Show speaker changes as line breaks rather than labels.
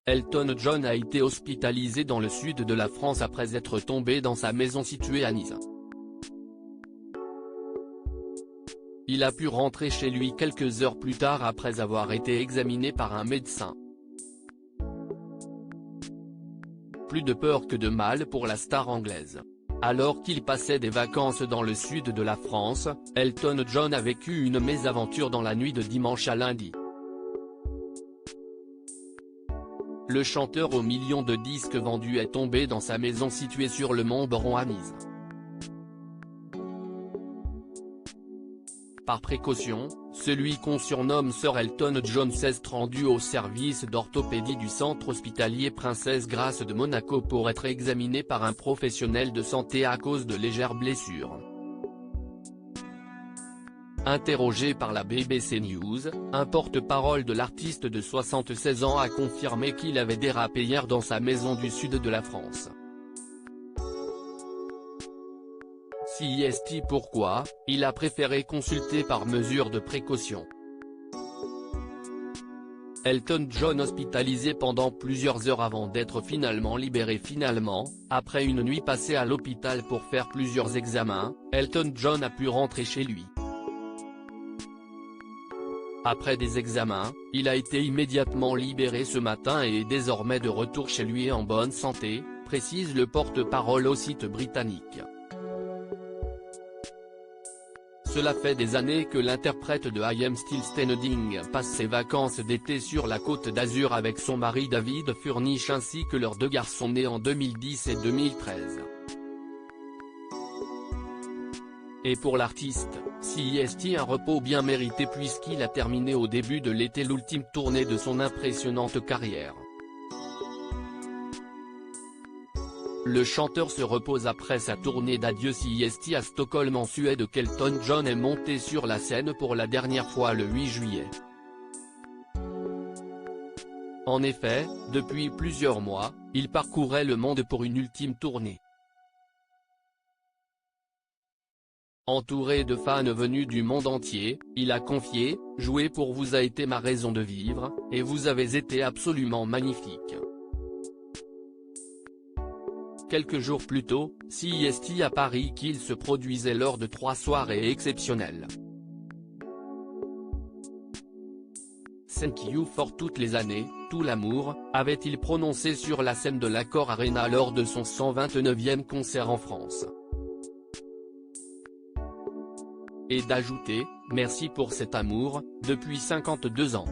Elton John a été hospitalisé dans le sud de la France après être tombé dans sa maison située à Nice. Il a pu rentrer chez lui quelques heures plus tard après avoir été examiné par un médecin. Plus de peur que de mal pour la star anglaise. Alors qu'il passait des vacances dans le sud de la France, Elton John a vécu une mésaventure dans la nuit de dimanche à lundi. Le chanteur aux millions de disques vendus est tombé dans sa maison située sur le mont Boron à Nice. Par précaution, celui qu'on surnomme Sir Elton John s'est rendu au service d'orthopédie du centre hospitalier Princesse Grace de Monaco pour être examiné par un professionnel de santé à cause de légères blessures. Interrogé par la BBC News, un porte-parole de l'artiste de 76 ans a confirmé qu'il avait dérapé hier dans sa maison du sud de la France. CIST pourquoi, il a préféré consulter par mesure de précaution. Elton John hospitalisé pendant plusieurs heures avant d'être finalement libéré. Après une nuit passée à l'hôpital pour faire plusieurs examens, Elton John a pu rentrer chez lui. Après des examens, il a été immédiatement libéré ce matin et est désormais de retour chez lui en bonne santé, précise le porte-parole au site britannique. Cela fait des années que l'interprète de I Am Still Standing passe ses vacances d'été sur la Côte d'Azur avec son mari David Furnish ainsi que leurs deux garçons nés en 2010 et 2013. Et pour l'artiste, CIST un repos bien mérité puisqu'il a terminé au début de l'été l'ultime tournée de son impressionnante carrière. Le chanteur se repose après sa tournée d'adieu CIST à Stockholm en Suède qu'Elton John est monté sur la scène pour la dernière fois le 8 juillet. En effet, depuis plusieurs mois, il parcourait le monde pour une ultime tournée. Entouré de fans venus du monde entier, il a confié « Jouer pour vous a été ma raison de vivre, et vous avez été absolument magnifique ». Quelques jours plus tôt, CIST a pari qu'il se produisait lors de 3 soirées exceptionnelles. Thank you for toutes les années, tout l'amour, avait-il prononcé sur la scène de l'Accor Arena lors de son 129e concert en France. Et d'ajouter, merci pour cet amour, depuis 52 ans.